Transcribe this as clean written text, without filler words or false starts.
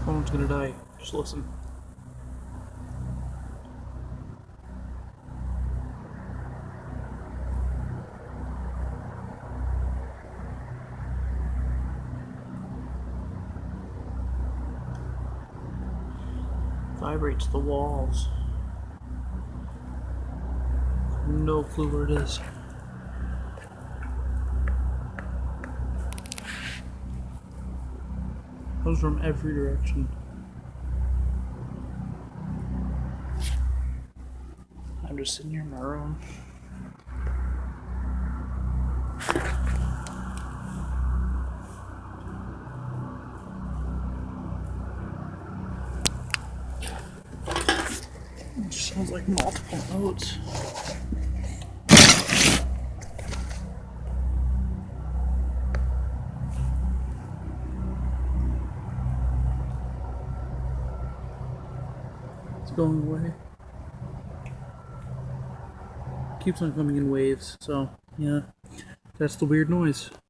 phone's gonna die. Just listen. Vibrates the walls. No clue where it is. Comes from every direction. I'm just sitting here in my room. It just sounds like multiple notes. It's going away. Keeps on coming in waves, so yeah, that's the weird noise.